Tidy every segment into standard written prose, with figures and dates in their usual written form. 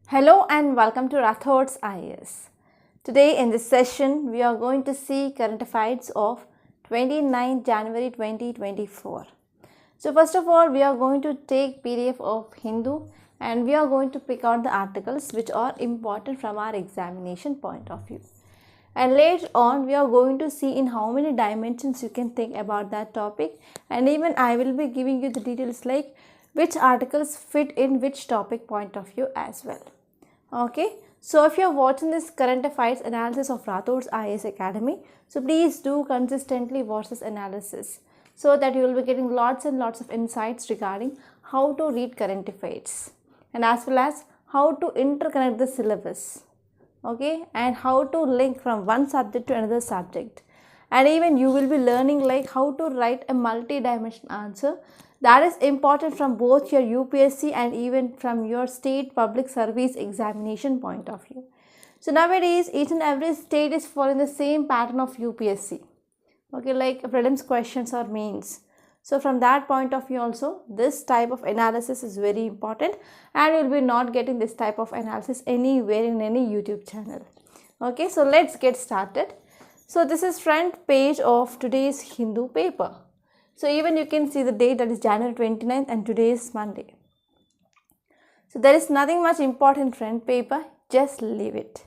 Hello and welcome to Rathods IAS. Today in this session, we are going to see current affairs of 29 January 2024. So first of all, we are going to take PDF of Hindu and we are going to pick out the articles which are important from our examination point of view. And later on, we are going to see in how many dimensions you can think about that topic, and even I will be giving you the details like which articles fit in which topic point of view as well. Okay, so if you are watching this current affairs analysis of Rathods IAS Academy, so please do consistently watch this analysis so that you will be getting lots and lots of insights regarding how to read current affairs and as well as how to interconnect the syllabus, okay, and how to link from one subject to another subject, and even you will be learning like how to write a multi-dimensional answer that is important from both your UPSC and even from your state public service examination point of view. So nowadays each and every state is following the same pattern of UPSC, okay, like prelims questions or mains. So from that point of view also, this type of analysis is very important and you will be not getting this type of analysis anywhere in any YouTube channel. Okay, so let's get started. So this is front page of today's Hindu paper. So even you can see the date, that is January 29th, and today is Monday. So there is nothing much important in front paper, just leave it.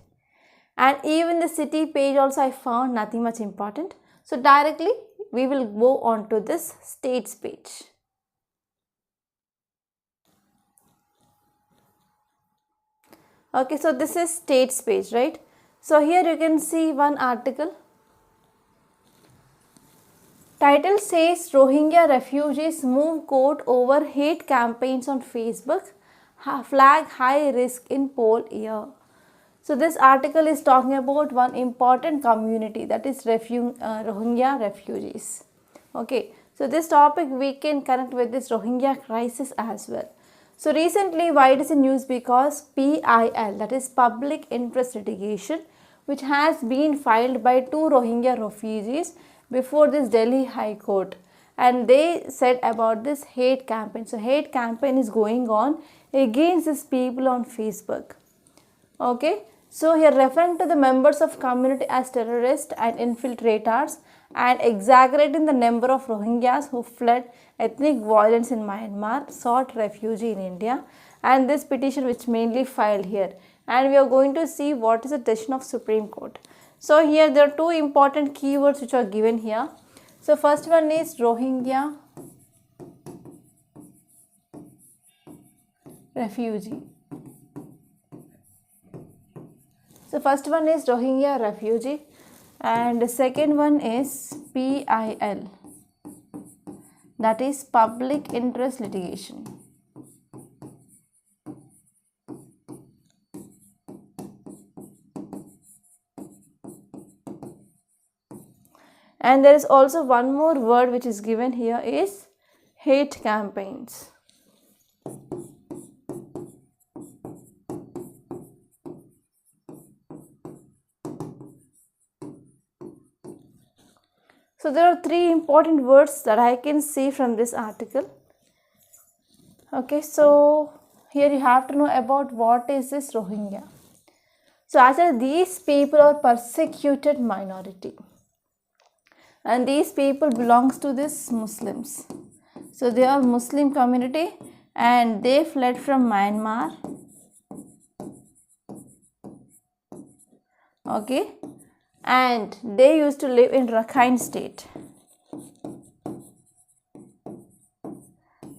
And even the city page also I found nothing much important. So directly we will go on to this states page. Okay, so this is states page, right? So here you can see one article. Title says Rohingya refugees move court over hate campaigns on Facebook, flag high risk in poll year. So this article is talking about one important community, that is Rohingya refugees. Okay, so this topic we can connect with this Rohingya crisis as well. So recently why it is in news, because PIL, that is public interest litigation, which has been filed by two Rohingya refugees before this Delhi High Court, and they said about this hate campaign. So hate campaign is going on against these people on Facebook. Okay, so here referring to the members of community as terrorists and infiltrators and exaggerating the number of Rohingyas who fled ethnic violence in Myanmar, sought refuge in India, and this petition which mainly filed here, and we are going to see what is the decision of Supreme Court. So here there are two important keywords which are given here. So first one is Rohingya refugee. So first one is Rohingya refugee and the second one is PIL, that is public interest litigation. And there is also one more word which is given here is hate campaigns. So there are three important words that I can see from this article. Okay, so here you have to know about what is this Rohingya. So actually these people are persecuted minority, and these people belongs to this Muslims. So they are Muslim community and they fled from Myanmar. Okay, and they used to live in Rakhine state.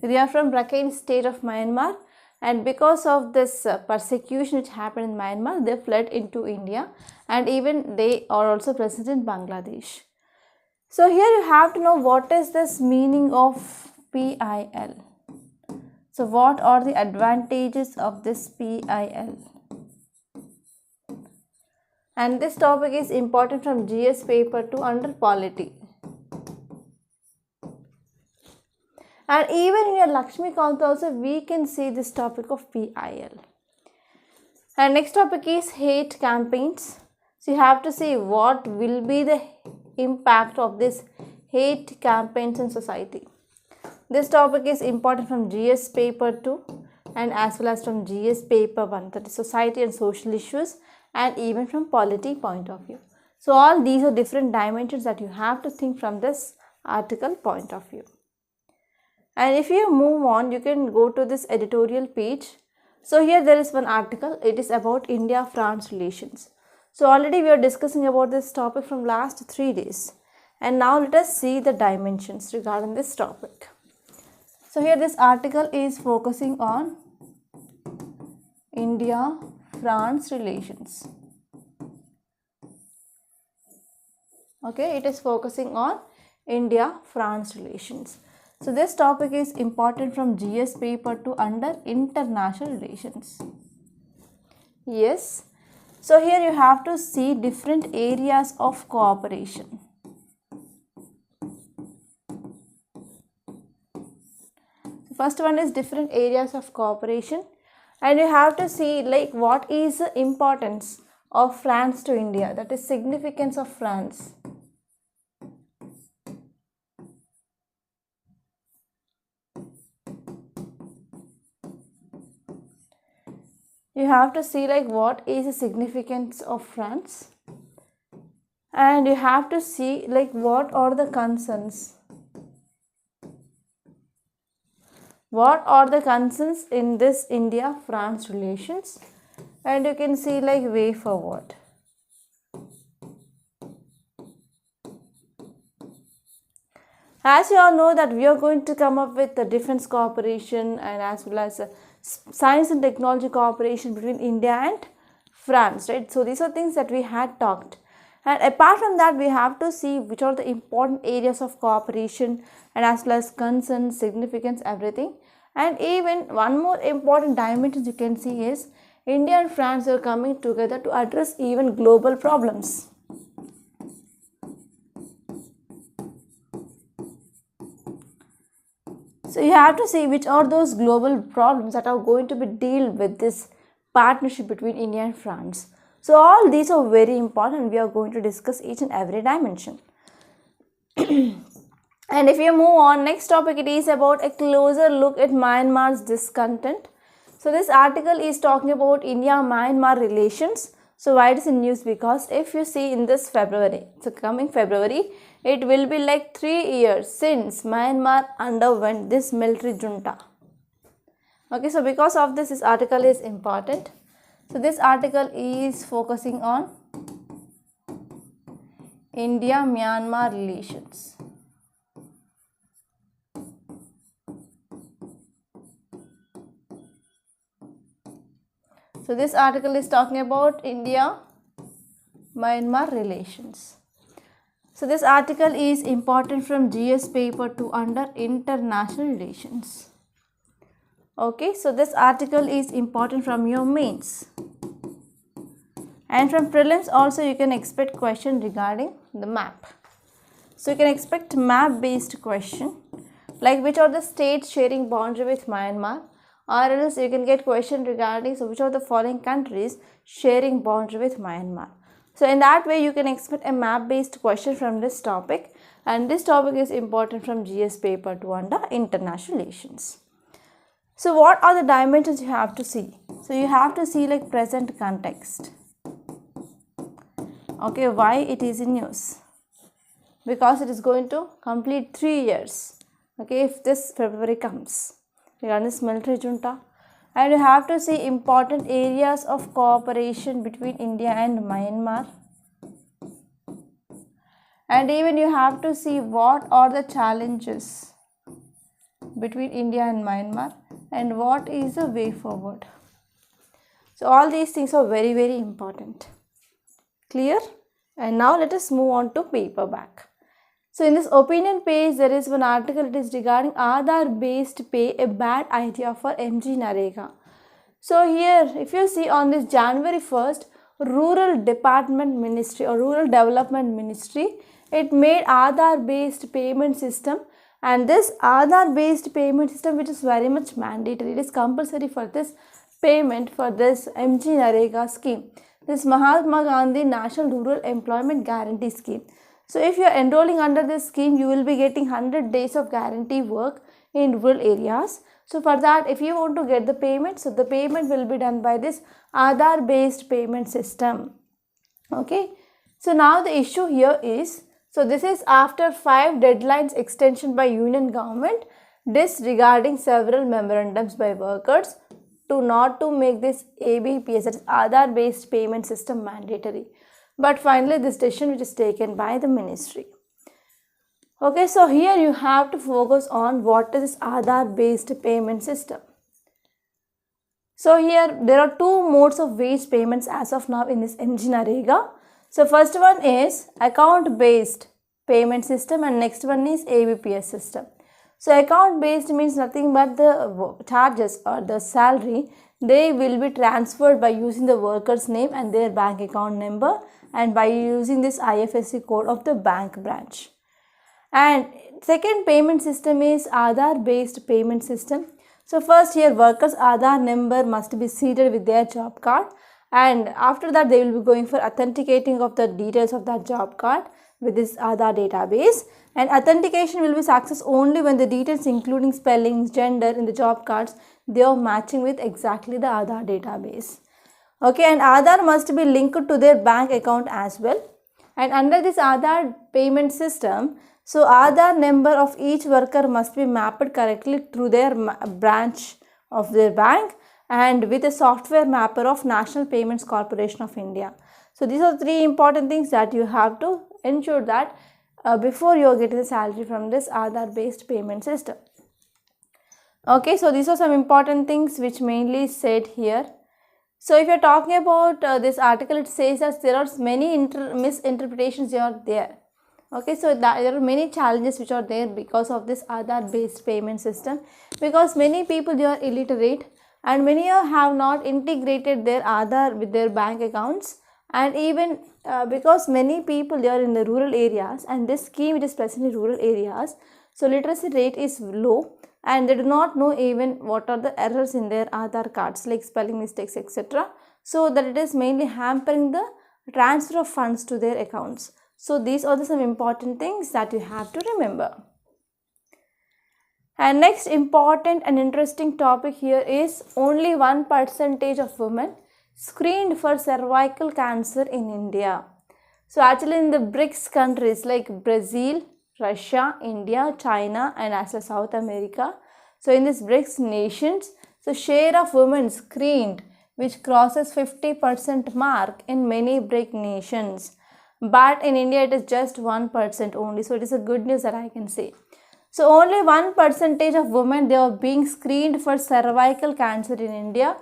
They are from Rakhine state of Myanmar, and because of this persecution which happened in Myanmar, they fled into India, and even they are also present in Bangladesh. So here you have to know what is this meaning of PIL. So what are the advantages of this PIL? And this topic is important from GS paper 2 under polity. And even in your Lakshmi Kant also we can see this topic of PIL. And next topic is hate campaigns. So you have to see what will be the impact of this hate campaigns in society. This topic is important from GS paper 2 and as well as from GS paper 1, that is society and social issues, and even from polity point of view. So all these are different dimensions that you have to think from this article point of view. And if you move on, you can go to this editorial page. So here there is one article, it is about India-France relations. So already we are discussing about this topic from last 3 days. And now let us see the dimensions regarding this topic. So here this article is focusing on India-France relations. Okay, it is focusing on India-France relations. So this topic is important from GS paper to under international relations. Yes. So here you have to see different areas of cooperation. The first one is different areas of cooperation, and you have to see like what is the importance of France to India, that is significance of France. You have to see like what is the significance of France, and you have to see like what are the concerns. What are the concerns in this India-France relations, and you can see like way forward. As you all know that we are going to come up with the defense cooperation and as well as science and technology cooperation between India and France, right? So these are things that we had talked, and apart from that we have to see which are the important areas of cooperation and as well as concerns, significance, everything. And even one more important dimension you can see is India and France are coming together to address even global problems. So you have to see which are those global problems that are going to be dealt with this partnership between India and France. So all these are very important. We are going to discuss each and every dimension. And if you move on, next topic, it is about a closer look at Myanmar's discontent. So this article is talking about India-Myanmar relations. So why it is in news? Because if you see in this February, so coming February, it will be like 3 years since Myanmar underwent this military junta. Okay, so because of this article is important. So this article is focusing on India-Myanmar relations. So this article is talking about India-Myanmar relations. So this article is important from GS paper to under international relations. Okay, so this article is important from your mains. And from prelims also you can expect question regarding the map. So you can expect map based question like which are the states sharing boundary with Myanmar, or else you can get question regarding so which are the following countries sharing boundary with Myanmar. So in that way you can expect a map based question from this topic, and this topic is important from GS paper 2 under international relations. So what are the dimensions you have to see? So you have to see like present context. Okay, why it is in news? Because it is going to complete 3 years. Okay, if this February comes regarding this military junta, and you have to see important areas of cooperation between India and Myanmar, and even you have to see what are the challenges between India and Myanmar and what is the way forward. So all these things are very, very important. Clear? And now let us move on to paperback. So in this opinion page, there is one article, it is regarding Aadhaar based pay, a bad idea for MGNREGA. So here, if you see on this January 1st, Rural Department Ministry or Rural Development Ministry, it made Aadhaar based payment system, and this Aadhaar based payment system which is very much mandatory, it is compulsory for this payment for this MGNREGA scheme, this Mahatma Gandhi National Rural Employment Guarantee Scheme. So if you are enrolling under this scheme, you will be getting 100 days of guarantee work in rural areas. So for that, if you want to get the payment, so the payment will be done by this Aadhaar based payment system. Okay. So now the issue here is, so this is after 5 deadlines extension by Union government disregarding several memorandums by workers to not to make this ABPS, that is Aadhaar based payment system, mandatory. But finally this decision which is taken by the ministry. Okay, so here you have to focus on what is this Aadhaar based payment system. So here there are 2 modes of wage payments as of now in this MGNREGA. So first one is account based payment system and next one is ABPS system. So account based means nothing but the charges or the salary, they will be transferred by using the worker's name and their bank account number and by using this IFSC code of the bank branch. And second payment system is Aadhaar based payment system. So first here workers Aadhaar number must be seeded with their job card, and after that they will be going for authenticating of the details of that job card with this Aadhaar database, and authentication will be success only when the details including spellings, gender in the job cards, they are matching with exactly the Aadhaar database. Okay, and Aadhaar must be linked to their bank account as well. And under this Aadhaar payment system, so Aadhaar number of each worker must be mapped correctly through their branch of their bank and with a software mapper of National Payments Corporation of India. So these are 3 important things that you have to ensure that before you are getting the salary from this Aadhaar based payment system. Okay, so these are some important things which mainly said here. So if you are talking about this article, it says that there are many misinterpretations are there. Okay, so there are many challenges which are there because of this Aadhaar based payment system, because many people, they are illiterate and many have not integrated their Aadhaar with their bank accounts, and even because many people, they are in the rural areas and this scheme it is present in rural areas, so literacy rate is low and they do not know even what are the errors in their Aadhaar cards like spelling mistakes, etc. So that it is mainly hampering the transfer of funds to their accounts. So these are some important things that you have to remember. And next important and interesting topic here is only 1% of women screened for cervical cancer in India. So actually in the BRICS countries like Brazil, Russia, India, China and as well South America. So in these BRICS nations, so share of women screened which crosses 50% mark in many BRIC nations. But in India it is just 1% only. So it is a good news that I can say. So only 1% of women, they are being screened for cervical cancer in India,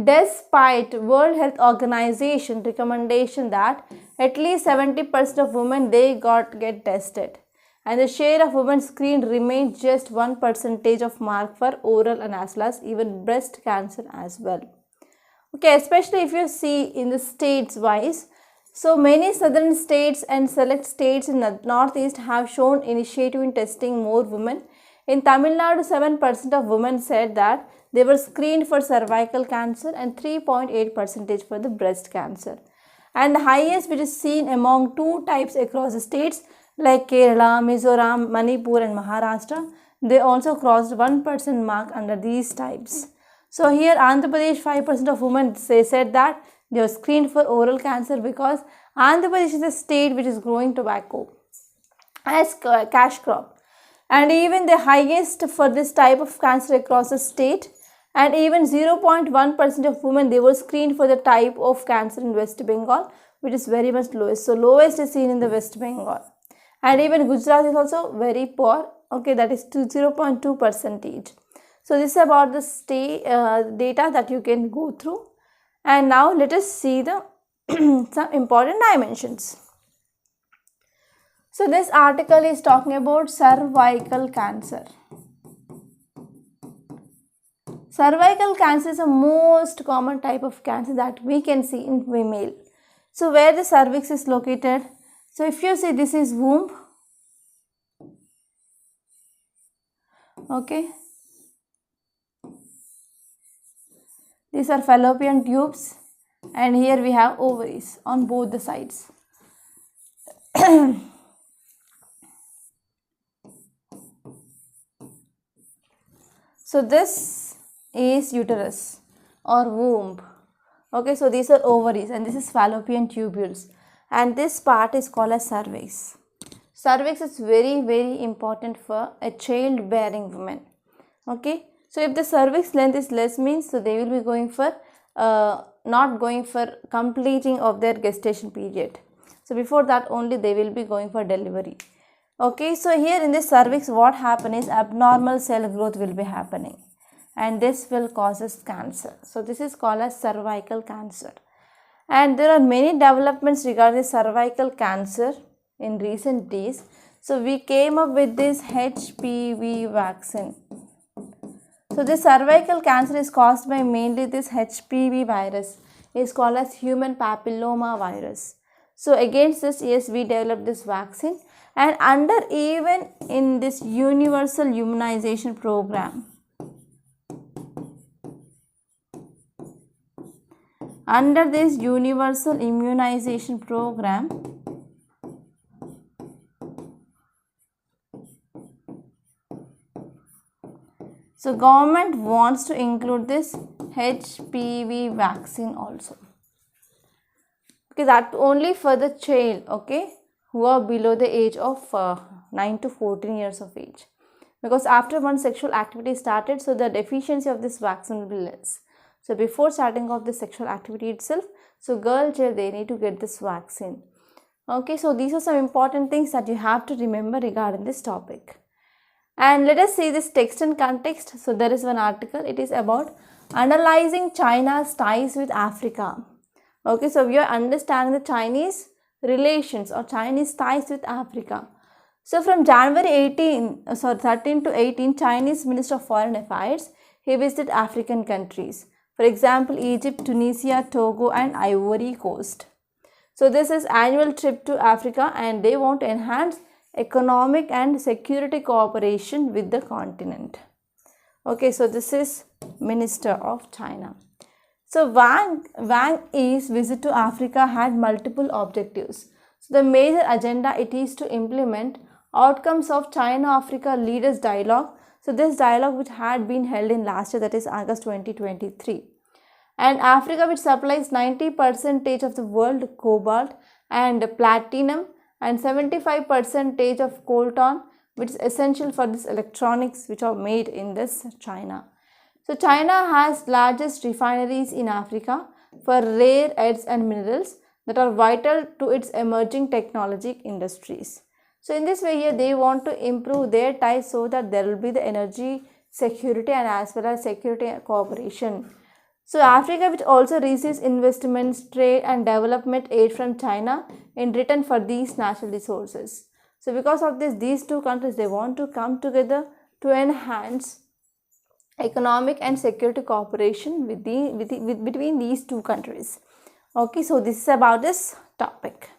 despite World Health Organization recommendation that at least 70% of women they get tested. And the share of women screened remains just 1% of mark for oral and as well as even breast cancer as well. Okay, especially if you see in the states wise, so many southern states and select states in the northeast have shown initiative in testing more women. In Tamil Nadu, 7% of women said that they were screened for cervical cancer and 3.8% for the breast cancer. And the highest which is seen among 2 types across the states like Kerala, Mizoram, Manipur and Maharashtra, they also crossed 1% mark under these types. So here Andhra Pradesh, 5% of women said that they are screened for oral cancer because Andhra Pradesh is a state which is growing tobacco as cash crop. And even the highest for this type of cancer across the state, and even 0.1% of women, they were screened for the type of cancer in West Bengal, which is very much lowest. So lowest is seen in the West Bengal. And even Gujarat is also very poor. Okay, that is 0.2%. So this is about the state data that you can go through. And now let us see the some important dimensions. So this article is talking about cervical cancer. Cervical cancer is the most common type of cancer that we can see in female. So where the cervix is located, so if you see this is womb, okay, these are fallopian tubes, and here we have ovaries on both the sides. So this is uterus or womb. Okay, so these are ovaries and this is fallopian tubules, and this part is called as cervix. Cervix is very important for a child-bearing woman. Okay, so if the cervix length is less means, so they will be going for not going for completing of their gestation period. So before that only they will be going for delivery. Okay, so here in this cervix what happen is abnormal cell growth will be happening, and this will causes cancer. So this is called as cervical cancer. And there are many developments regarding cervical cancer in recent days. So we came up with this HPV vaccine. So this cervical cancer is caused by mainly this HPV virus. It is called as human papilloma virus. So against this, yes, we developed this vaccine, and under even in this universal immunization program, under this universal immunization program, so government wants to include this HPV vaccine also. Okay, that only for the child, okay, who are below the age of 9 to 14 years of age. Because after one sexual activity started, so the deficiency of this vaccine will be less. So before starting off the sexual activity itself, so girl child, they need to get this vaccine. Okay, so these are some important things that you have to remember regarding this topic. And let us see this text and context. So there is one article, it is about analyzing China's ties with Africa. Okay, so we are understanding the Chinese relations or Chinese ties with Africa. So from January 13 to 18, Chinese Minister of Foreign Affairs, he visited African countries. For example, Egypt, Tunisia, Togo and Ivory Coast. So this is annual trip to Africa, and they want to enhance economic and security cooperation with the continent. Okay, so this is Minister of China. So Wang Yi's visit to Africa had multiple objectives. So the major agenda, it is to implement outcomes of China-Africa Leaders Dialogue. So this dialogue which had been held in last year, that is August 2023. And Africa, which supplies 90% of the world cobalt and platinum and 75% of coltan, which is essential for this electronics which are made in this China. So China has largest refineries in Africa for rare earths and minerals that are vital to its emerging technology industries. So in this way here, they want to improve their ties so that there will be the energy security and as well as security cooperation. So Africa, which also receives investments, trade and development aid from China in return for these natural resources. So because of this, these two countries, they want to come together to enhance economic and security cooperation between these two countries. Okay, so this is about this topic.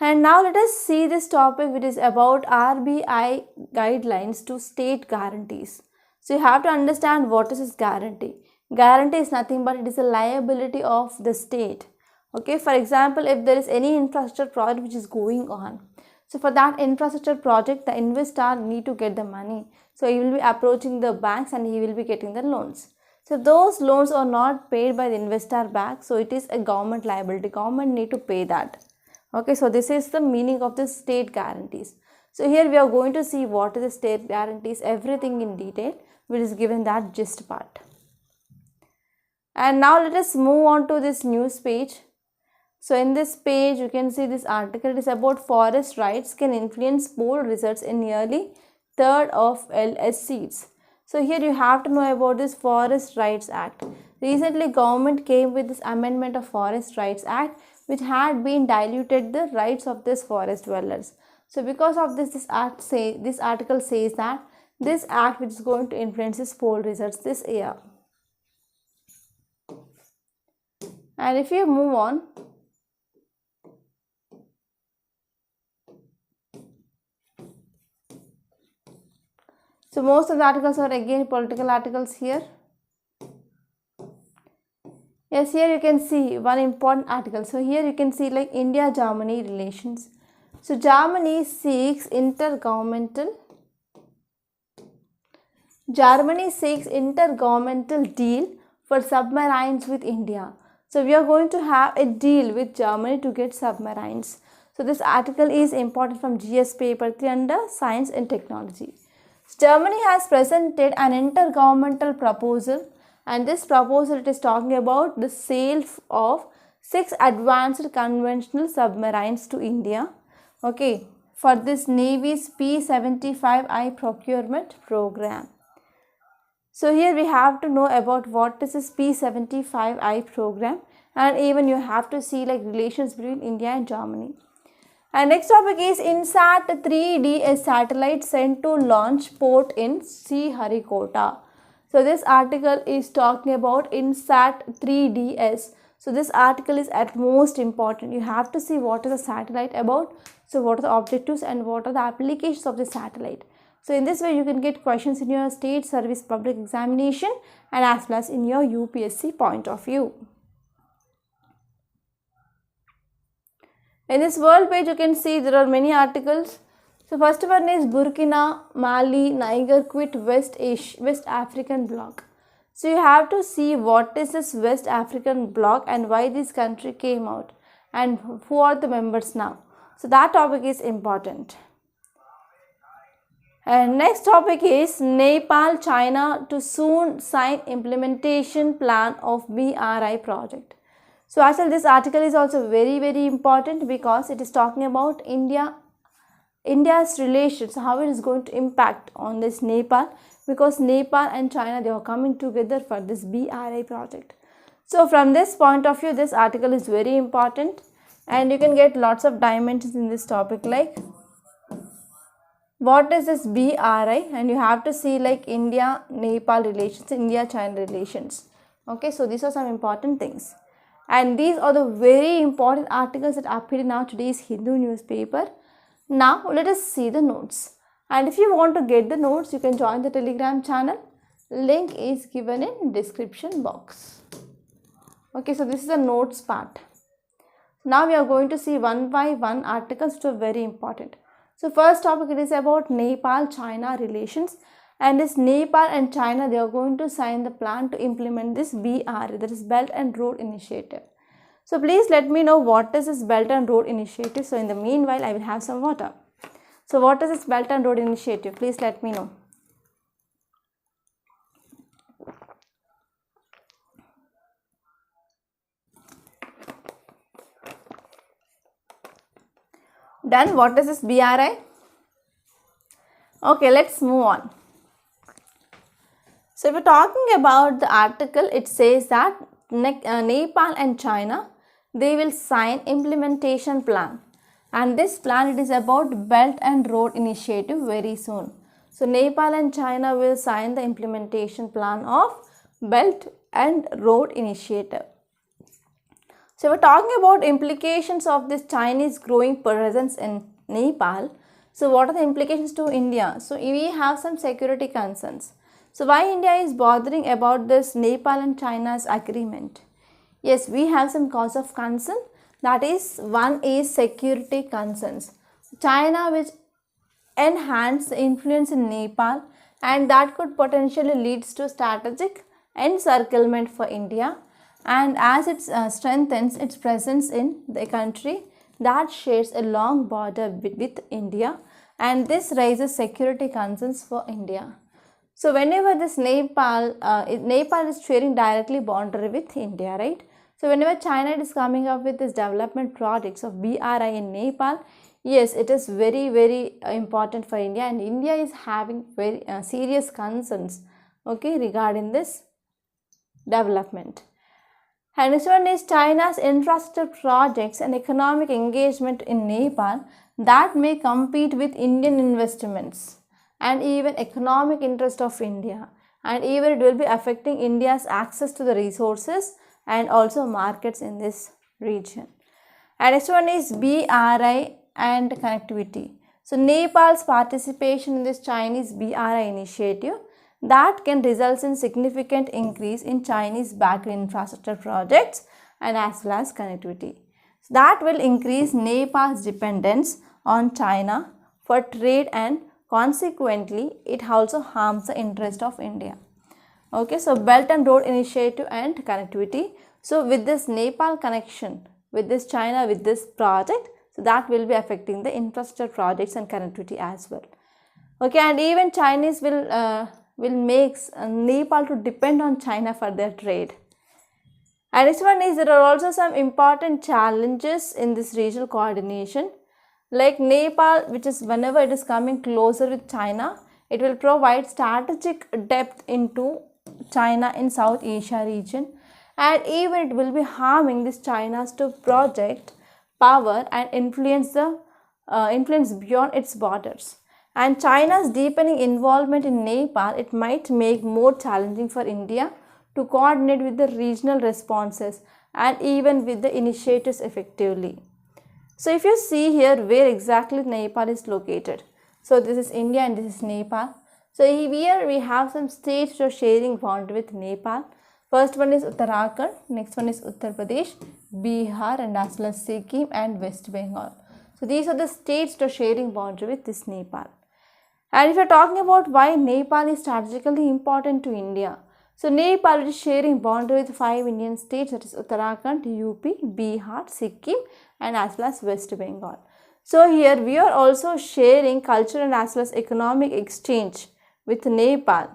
And now let us see this topic, which is about RBI guidelines to state guarantees. So you have to understand what is this guarantee. Guarantee is nothing but it is a liability of the state. Okay, for example, if there is any infrastructure project which is going on, so for that infrastructure project, the investor need to get the money. So he will be approaching the banks and he will be getting the loans. So those loans are not paid by the investor back. So it is a government liability. Government need to pay that. Okay, so this is the meaning of the state guarantees. So here we are going to see what is the state guarantees, everything in detail, which is given that gist part. And now let us move on to this news page. So in this page, you can see this article. It is about forest rights can influence poll results in nearly third of LS seats. So here you have to know about this Forest Rights Act. Recently, government came with this amendment of Forest Rights Act, which had been diluted the rights of this forest dwellers. So because of this, this article says that this act which is going to influence this poll results this year. And if you move on, so most of the articles are again political articles here. Yes, here you can see one important article. So here you can see like India-Germany relations. So Germany seeks intergovernmental Germany seeks intergovernmental deal for submarines with India. So we are going to have a deal with Germany to get submarines. So this article is important from GS paper 3 under Science and Technology. Germany has presented an intergovernmental proposal, and this proposal it is talking about the sale of 6 advanced conventional submarines to India. Okay, for this Navy's P-75I procurement program. So here we have to know about what is this P-75I program, and even you have to see like relations between India and Germany. And next topic is INSAT 3D, a satellite sent to launch port in Sriharikota. So this article is talking about INSAT 3DS. So this article is at most important. You have to see what is a satellite about. So what are the objectives and what are the applications of the satellite. So in this way you can get questions in your state service public examination and as well as in your UPSC point of view. In this world page you can see there are many articles. So first one is Burkina, Mali, Niger quit West African bloc. So you have to see what is this West African bloc and why this country came out and who are the members now. So that topic is important. And next topic is Nepal-China to soon sign implementation plan of BRI project. So actually this article is also very important because it is talking about India's relations, how it is going to impact on this Nepal, because Nepal and China, they are coming together for this BRI project. So from this point of view, this article is very important and you can get lots of dimensions in this topic, like what is this BRI, and you have to see like India-Nepal relations, India-China relations. Okay, so these are some important things. And these are the very important articles that appear in now today's Hindu newspaper. Now let us see the notes. And if you want to get the notes, you can join the Telegram channel. Link is given in description box. Okay, so this is the notes part. Now we are going to see one by one articles which are very important. So first topic, it is about Nepal-China relations. And this Nepal and China, they are going to sign the plan to implement this BRI, that is Belt and Road Initiative. So please let me know what is this Belt and Road Initiative. So in the meanwhile, I will have some water. So what is this Belt and Road Initiative? Please let me know. Then what is this BRI? Okay, let's move on. So if we're talking about the article, it says that Nepal and China, they will sign implementation plan. And this plan, it is about Belt and Road Initiative very soon. So Nepal and China will sign the implementation plan of Belt and Road Initiative. So we're talking about implications of this Chinese growing presence in Nepal. So what are the implications to India? So we have some security concerns. So why India is bothering about this Nepal and China's agreement? Yes, we have some cause of concern. That is, one is security concerns. China which enhance the influence in Nepal, and that could potentially leads to strategic encirclement for India. And as it strengthens its presence in the country that shares a long border with India, and this raises security concerns for India. So whenever this Nepal is sharing directly boundary with India, right? So whenever China is coming up with this development projects of BRI in Nepal, yes, it is very important for India, and India is having very serious concerns, okay, regarding this development. And this one is China's infrastructure projects and economic engagement in Nepal that may compete with Indian investments and even economic interest of India, and even it will be affecting India's access to the resources and also markets in this region. And next one is BRI and connectivity. So Nepal's participation in this Chinese BRI initiative that can result in significant increase in Chinese backed infrastructure projects and as well as connectivity. So that will increase Nepal's dependence on China for trade and consequently it also harms the interest of India. Okay, so Belt and Road Initiative and connectivity. So with this Nepal connection, with this China, with this project, so that will be affecting the infrastructure projects and connectivity as well. Okay, and even Chinese will make Nepal to depend on China for their trade. And next one is there are also some important challenges in this regional coordination. Like Nepal, which is whenever it is coming closer with China, it will provide strategic depth into China in South Asia region, and even it will be harming this China's to project power and influence beyond its borders. And China's deepening involvement in Nepal, it might make more challenging for India to coordinate with the regional responses and even with the initiatives effectively. So if you see here where exactly Nepal is located, so this is India and this is Nepal. So here we have some states which are sharing boundary with Nepal. First one is Uttarakhand, next one is Uttar Pradesh, Bihar, and as well as Sikkim and West Bengal. So these are the states that are sharing boundary with this Nepal. And if you are talking about why Nepal is strategically important to India, so Nepal is sharing boundary with 5 Indian states, that is Uttarakhand, UP, Bihar, Sikkim, and as well as West Bengal. So here we are also sharing cultural and as well as economic exchange with Nepal.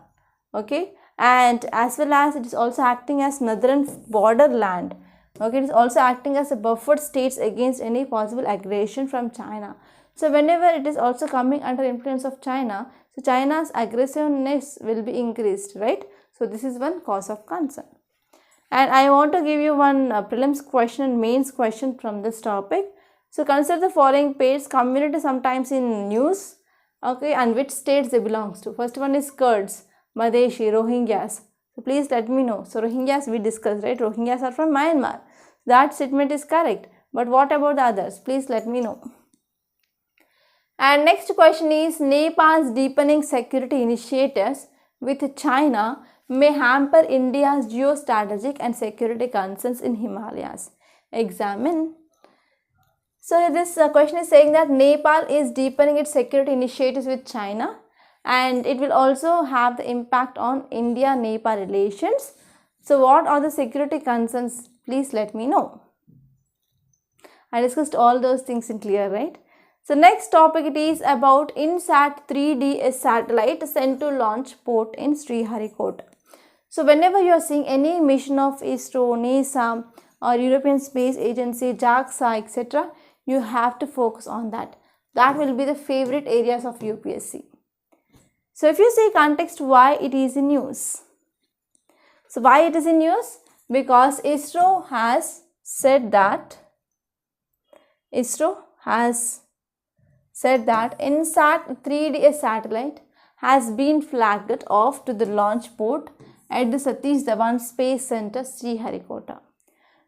Okay, and as well as it is also acting as northern border land. Okay, it is also acting as a buffer states against any possible aggression from China. So whenever it is also coming under influence of China, so China's aggressiveness will be increased, right? So this is one cause of concern. And I want to give you one prelims question and mains question from this topic. So consider the following pairs community sometimes in news, okay, and which states they belongs to. First one is Kurds, Madheshi, Rohingyas. So please let me know. So Rohingyas we discussed, right? Rohingyas are from Myanmar. That statement is correct. But what about the others? Please let me know. And next question is Nepal's deepening security initiatives with China may hamper India's geostrategic and security concerns in Himalayas. Examine. So this question is saying that Nepal is deepening its security initiatives with China, and it will also have the impact on India-Nepal relations. So what are the security concerns? Please let me know. I discussed all those things in clear, right? So next topic it is about INSAT 3D, a satellite sent to launch port in Sriharikota. So whenever you are seeing any mission of ISRO, NASA or European Space Agency, JAXA, etc., you have to focus on that. That will be the favorite areas of UPSC. So if you see context why it is in news. So why it is in news? Because ISRO has said that INSAT 3D, a satellite, has been flagged off to the launch port at the Satish Dhawan Space Center, Sriharikota.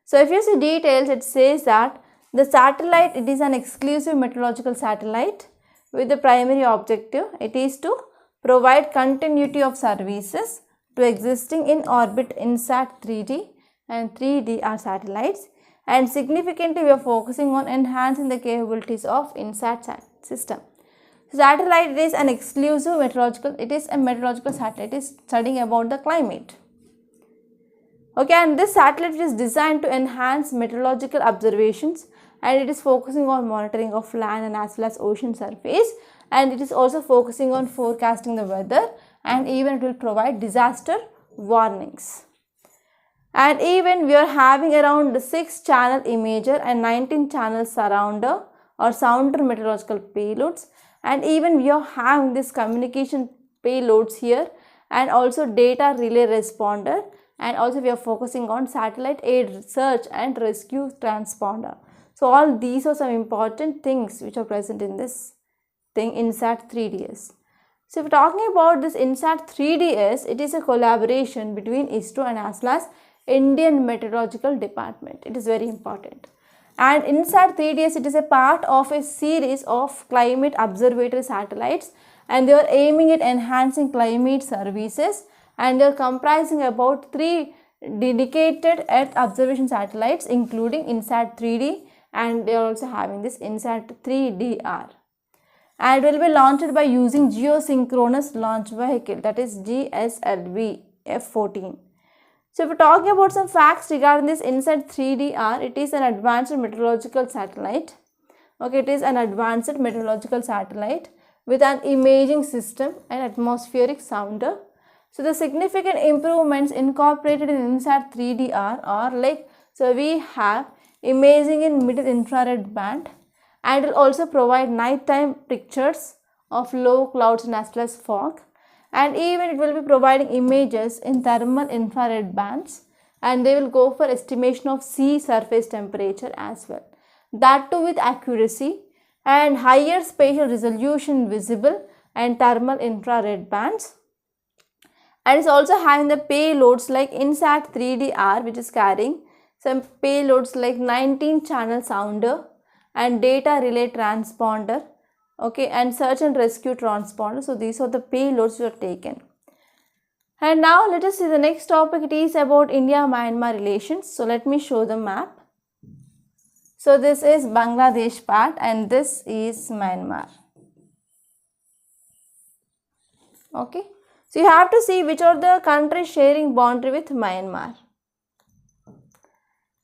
So if you see details, it says that the satellite, it is an exclusive meteorological satellite with the primary objective, it is to provide continuity of services to existing in orbit INSAT 3D and 3D are satellites, and significantly we are focusing on enhancing the capabilities of INSAT system. So satellite is an exclusive meteorological, it is a meteorological satellite, it is studying about the climate. Okay, and this satellite is designed to enhance meteorological observations, and it is focusing on monitoring of land and as well as ocean surface, and it is also focusing on forecasting the weather, and even it will provide disaster warnings. And even we are having around 6 channel imager and 19 channel surrounder or sounder meteorological payloads, and even we are having this communication payloads here, and also data relay responder, and also we are focusing on satellite aid search and rescue transponder. So all these are some important things which are present in this thing INSAT 3DS. So if we are talking about this INSAT 3DS, it is a collaboration between ISRO and as well as Indian Meteorological Department. It is very important. And INSAT 3DS, it is a part of a series of climate observatory satellites, and they are aiming at enhancing climate services, and they are comprising about 3 dedicated Earth observation satellites including INSAT 3D, and they are also having this INSAT 3DR. and will be launched by using geosynchronous launch vehicle, that is GSLV F-14. So if we're talking about some facts regarding this INSAT 3DR, it is an advanced meteorological satellite. Okay, it is an advanced meteorological satellite with an imaging system and atmospheric sounder. So the significant improvements incorporated in INSAT 3DR are like, so we have imaging in mid-infrared band, and it will also provide nighttime pictures of low clouds and as well as fog, and even it will be providing images in thermal infrared bands, and they will go for estimation of sea surface temperature as well, that too with accuracy, and higher spatial resolution visible and thermal infrared bands. And it's also having the payloads like INSAT 3DR, which is carrying some payloads like 19 channel sounder and data relay transponder, okay, and search and rescue transponder. So these are the payloads that are taken. And now let us see the next topic. It is about India-Myanmar relations. So let me show the map. So this is Bangladesh part and this is Myanmar. Okay. So you have to see which are the countries sharing boundary with Myanmar.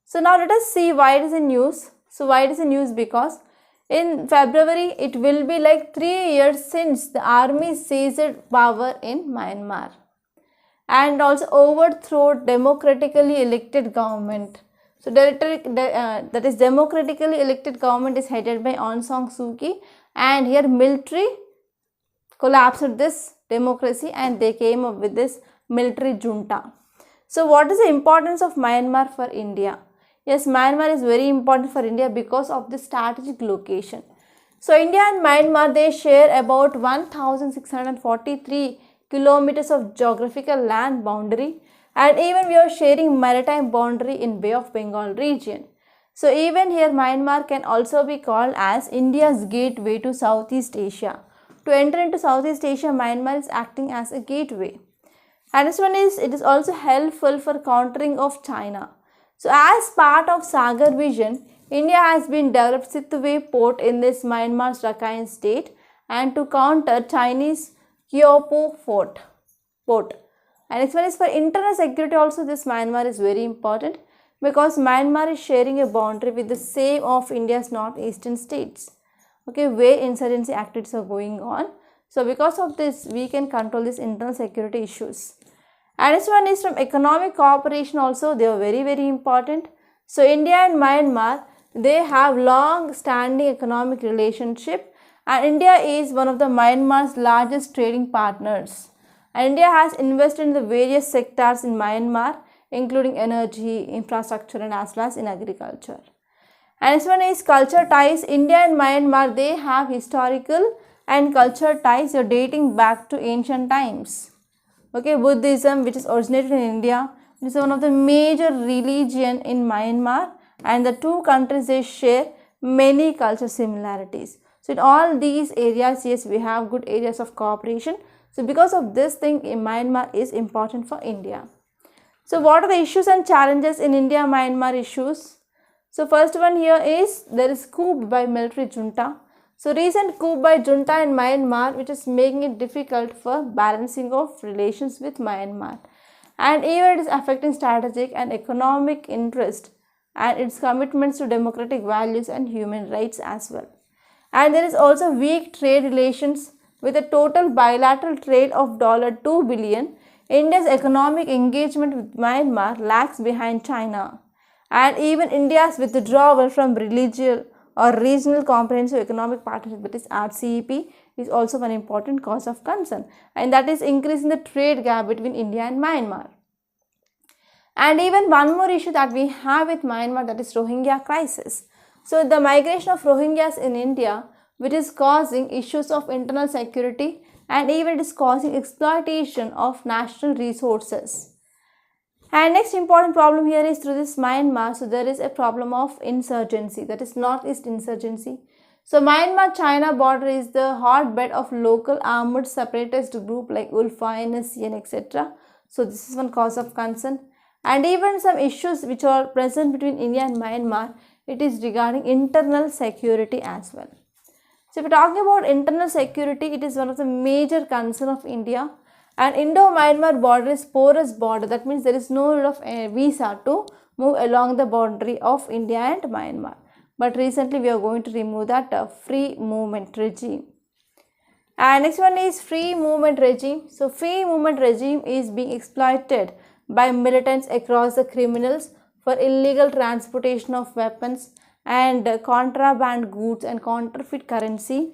So now let us see why it is in news. So why it is in news? Because in February it will be like 3 years since the army seized power in Myanmar and also overthrow democratically elected government. So that is democratically elected government is headed by Aung San Suu Kyi, and here military collapsed this democracy and they came up with this military junta. So what is the importance of Myanmar for India? Yes, Myanmar is very important for India because of the strategic location. So India and Myanmar, they share about 1643 kilometers of geographical land boundary, and even we are sharing maritime boundary in Bay of Bengal region. So even here Myanmar can also be called as India's gateway to Southeast Asia. To enter into Southeast Asia, Myanmar is acting as a gateway. And this one is, it is also helpful for countering of China. So as part of Sagar vision, India has been developed Sittwe port in this Myanmar's Rakhine state and to counter Chinese Kyopo port. And this one is for internal security also. This Myanmar is very important because Myanmar is sharing a boundary with the same of India's northeastern states, okay, where insurgency activities are going on. So because of this, we can control these internal security issues. And this one is from economic cooperation also. They are very, very important. So India and Myanmar, they have long standing economic relationship, and India is one of the Myanmar's largest trading partners. And India has invested in the various sectors in Myanmar, including energy, infrastructure, and as well as in agriculture. And this one is culture ties. India and Myanmar, they have historical and culture ties dating back to ancient times. Okay, Buddhism, which is originated in India, is one of the major religion in Myanmar, and the two countries, they share many cultural similarities. So in all these areas, yes, we have good areas of cooperation. So because of this thing, Myanmar is important for India. So what are the issues and challenges in India-Myanmar issues? So first one here is, there is coup by military junta. So recent coup by junta in Myanmar, which is making it difficult for balancing of relations with Myanmar. And even it is affecting strategic and economic interest and its commitments to democratic values and human rights as well. And there is also weak trade relations with a total bilateral trade of $2 billion. India's economic engagement with Myanmar lags behind China. And even India's withdrawal from Regional Comprehensive Economic Partnership, that is RCEP, is also one important cause of concern, and that is increasing the trade gap between India and Myanmar. And even one more issue that we have with Myanmar, that is Rohingya crisis. So the migration of Rohingyas in India, which is causing issues of internal security, and even it is causing exploitation of national resources. And next important problem here is through this Myanmar, so there is a problem of insurgency, that is northeast insurgency. So Myanmar-China border is the hotbed of local armed separatist group like Ulfa, NSCN, etc. So this is one cause of concern. And even some issues which are present between India and Myanmar, it is regarding internal security as well. So if we're talking about internal security, it is one of the major concern of India. And Indo-Myanmar border is porous border. That means there is no need of a visa to move along the boundary of India and Myanmar. But recently we are going to remove that free movement regime. And next one is free movement regime. So free movement regime is being exploited by militants across the criminals for illegal transportation of weapons and contraband goods and counterfeit currency.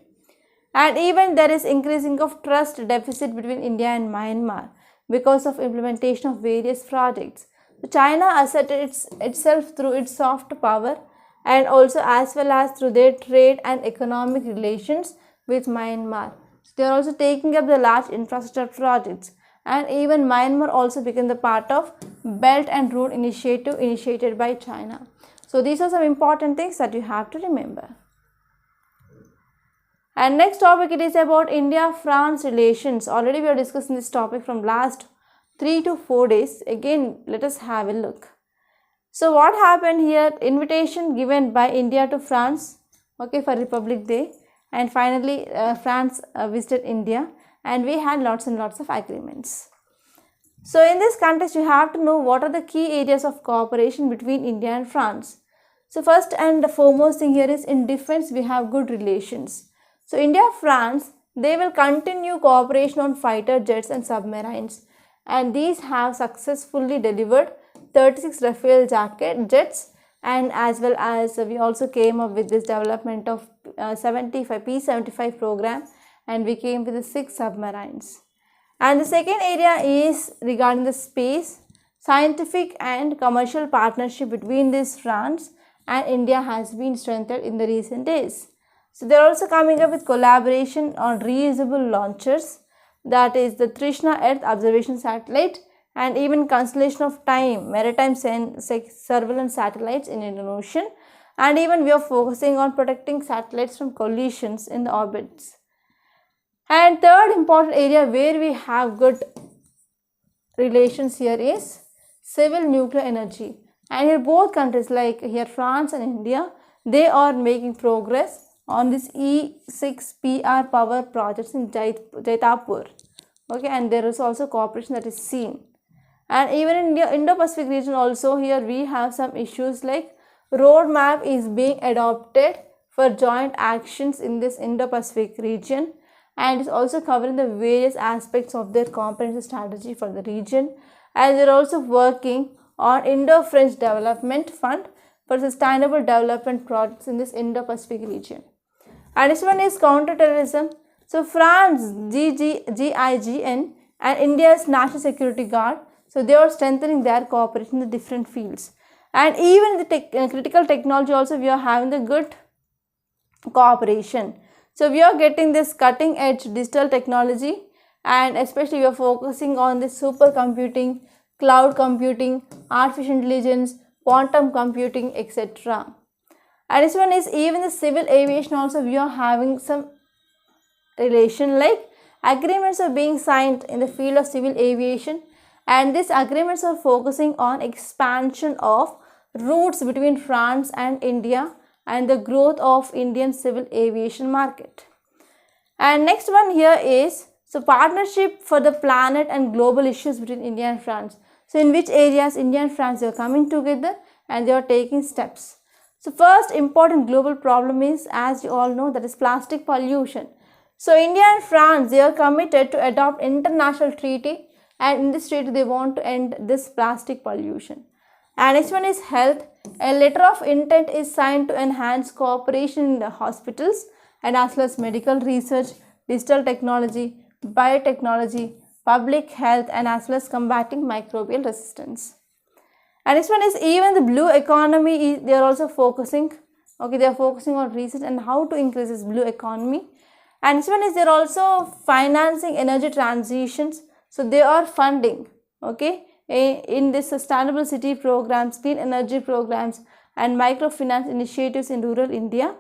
And even there is increasing of trust deficit between India and Myanmar because of implementation of various projects. So China asserted itself through its soft power and also as well as through their trade and economic relations with Myanmar. So they are also taking up the large infrastructure projects, and even Myanmar also became the part of Belt and Road Initiative initiated by China. So these are some important things that you have to remember. And next topic, it is about India-France relations. Already we are discussing this topic from last 3 to 4 days. Again, let us have a look. So what happened here? Invitation given by India to France, okay, for Republic Day, and finally France visited India, and we had lots and lots of agreements. So in this context, you have to know what are the key areas of cooperation between India and France. So first and the foremost thing here is in defense we have good relations. So India-France, they will continue cooperation on fighter jets and submarines, and these have successfully delivered 36 Rafale jets, and as well as we also came up with this development of P-75 program, and we came with the 6 submarines. And the second area is regarding the space. Scientific and commercial partnership between this France and India has been strengthened in the recent days. So they are also coming up with collaboration on reusable launchers, that is the Trishna Earth Observation Satellite, and even constellation of time maritime surveillance satellites in Indian Ocean, and even we are focusing on protecting satellites from collisions in the orbits. And third important area where we have good relations here is civil nuclear energy, and here both countries like here France and India, they are making progress on this E6PR power projects in Jaitapur, okay, and there is also cooperation that is seen. And even in Indo-Pacific region also, here we have some issues like roadmap is being adopted for joint actions in this Indo-Pacific region, and is also covering the various aspects of their comprehensive strategy for the region, and they are also working on Indo-French Development Fund for sustainable development projects in this Indo-Pacific region. And this one is counter-terrorism. So France, GIGN, and India's National Security Guard, so they are strengthening their cooperation in the different fields. And even the critical technology also we are having the good cooperation. So we are getting this cutting edge digital technology, and especially we are focusing on this supercomputing, cloud computing, artificial intelligence, quantum computing, etc. And this one is even the civil aviation also we are having some relation, like agreements are being signed in the field of civil aviation, and these agreements are focusing on expansion of routes between France and India and the growth of Indian civil aviation market. And next one here is so partnership for the planet and global issues between India and France. So in which areas India and France are coming together and they are taking steps. So first important global problem is, as you all know, that is plastic pollution. So India and France, they are committed to adopt international treaty, and in this treaty they want to end this plastic pollution. And next one is health. A letter of intent is signed to enhance cooperation in the hospitals and as well as medical research, digital technology, biotechnology, public health, and as well as combating microbial resistance. And this one is even the blue economy, they are also focusing, okay, they are focusing on research and how to increase this blue economy. And this one is they are also financing energy transitions, so they are funding, okay, in this sustainable city programs, clean energy programs, and microfinance initiatives in rural India.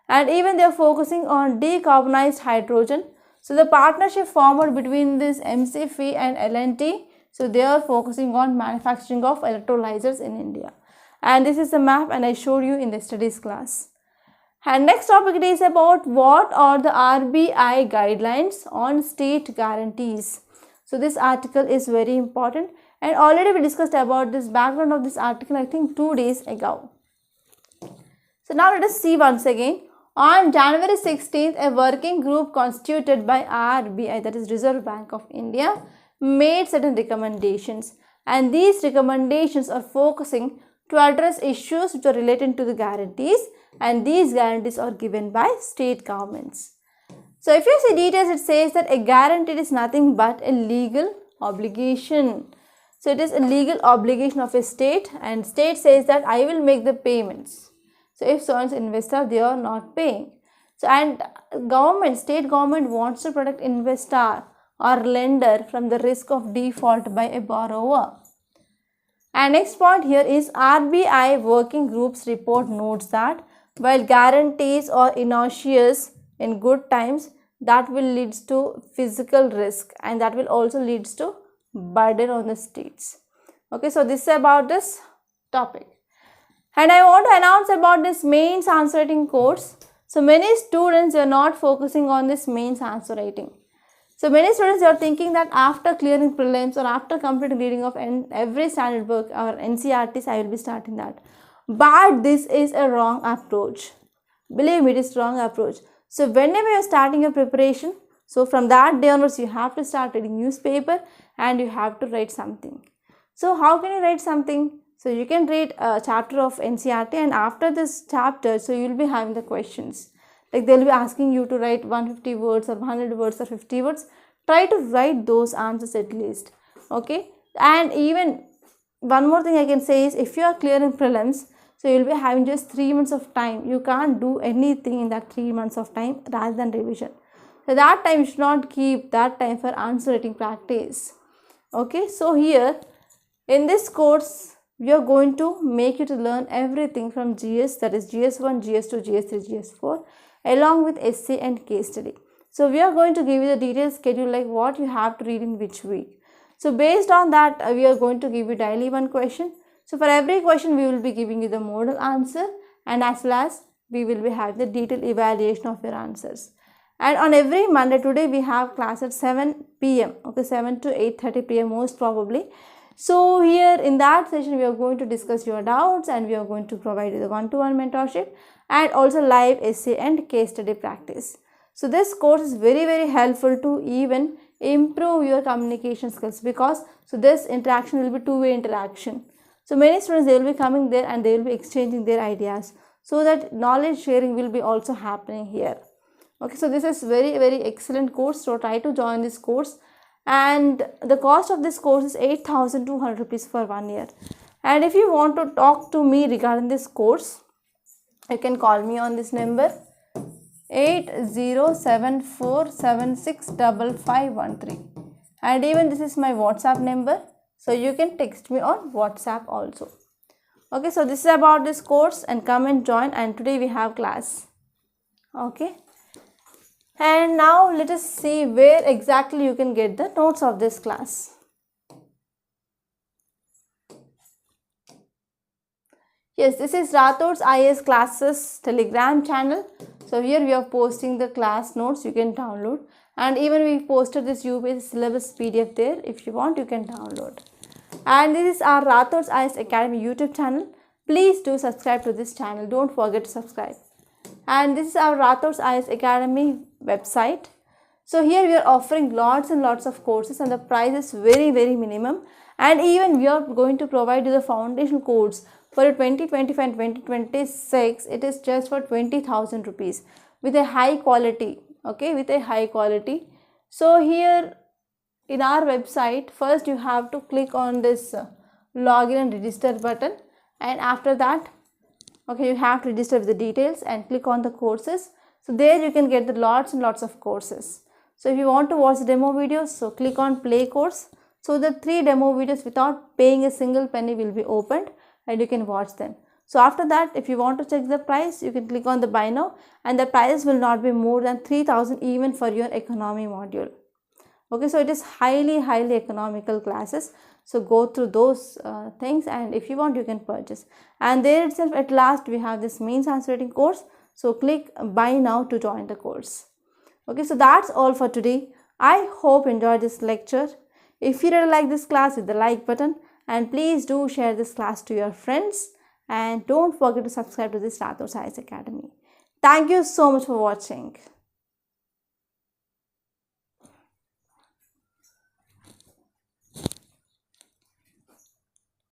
And even they are focusing on decarbonized hydrogen. So the partnership formed between this MCFE and L&T, so they are focusing on manufacturing of electrolyzers in India. And this is the map, and I showed you in the studies class. And next topic it is about what are the RBI guidelines on state guarantees. So this article is very important, and already we discussed about this background of this article I think 2 days ago. So now let us see once again. On January 16th, a working group constituted by RBI, that is Reserve Bank of India, made certain recommendations, and these recommendations are focusing to address issues which are related to the guarantees, and these guarantees are given by state governments. So if you see details, it says that a guarantee is nothing but a legal obligation. So it is a legal obligation of a state, and state says that I will make the payments. So if someone's investor, they are not paying. So and government, state government wants to protect investor or lender from the risk of default by a borrower. And next point here is RBI working group's report notes that while guarantees are innocuous in good times, that will lead to physical risk, and that will also lead to burden on the states. Okay, so this is about this topic. And I want to announce about this mains answer writing course. So many students are not focusing on this mains answer writing. So many students are thinking that after clearing prelims or after completing reading of every standard book or NCERTs, I will be starting that. But this is a wrong approach. Believe me, it is wrong approach. So whenever you are starting your preparation, so from that day onwards, you have to start reading newspaper and you have to write something. So how can you write something? So you can read a chapter of NCERT, and after this chapter, so you will be having the questions. Like they will be asking you to write 150 words or 100 words or 50 words. Try to write those answers at least. Okay. And even one more thing I can say is, if you are clearing prelims, so you will be having just 3 months of time. You can't do anything in that 3 months of time rather than revision. So that time you should not keep that time for answer writing practice. Okay. So here in this course, we are going to make you to learn everything from GS, that is GS1, GS2, GS3, GS4, along with essay and case study. So we are going to give you the detailed schedule, like what you have to read in which week. So based on that, we are going to give you daily one question. So for every question, we will be giving you the model answer, and as well as we will be having the detailed evaluation of your answers. And on every Monday, today we have class at 7 p.m. Okay, 7 to 8:30 p.m. most probably. So here in that session, we are going to discuss your doubts, and we are going to provide you the one-to-one mentorship and also live essay and case study practice. So this course is very helpful to even improve your communication skills, because so this interaction will be two-way interaction. So many students, they will be coming there and they will be exchanging their ideas, so that knowledge sharing will be also happening here. Okay, so this is very excellent course. So try to join this course. And the cost of this course is 8,200 rupees for 1 year. And if you want to talk to me regarding this course, you can call me on this number 8074765513, and even this is my WhatsApp number, so you can text me on WhatsApp also. Okay, so this is about this course, and come and join, and today we have class. Okay. And now let us see where exactly you can get the notes of this class. Yes, this is Rathods IAS classes Telegram channel. So here we are posting the class notes, you can download, and even we posted this UPSC syllabus PDF there. If you want, you can download. And this is our Rathods IAS Academy YouTube channel. Please do subscribe to this channel. Don't forget to subscribe. And this is our Rathods IAS Academy website. So here we are offering lots and lots of courses, and the price is very minimum. And even we are going to provide you the foundation course for 2025 and 2026. It is just for 20,000 rupees with a high quality. Okay, with a high quality. So here in our website, first you have to click on this login and register button, and after that, okay, you have to register with the details and click on the courses. So there you can get the lots and lots of courses. So if you want to watch the demo videos, so click on play course. So the 3 demo videos without paying a single penny will be opened, and you can watch them. So after that, if you want to check the price, you can click on the buy now, and the price will not be more than 3,000 even for your economy module. Okay, so it is highly economical classes. So go through those things, and if you want, you can purchase. And there itself, at last, we have this mains answer writing course. So click buy now to join the course. Okay, so that's all for today. I hope you enjoyed this lecture. If you really like this class, hit the like button and please do share this class to your friends and don't forget to subscribe to this Rathods IAS Academy. Thank you so much for watching.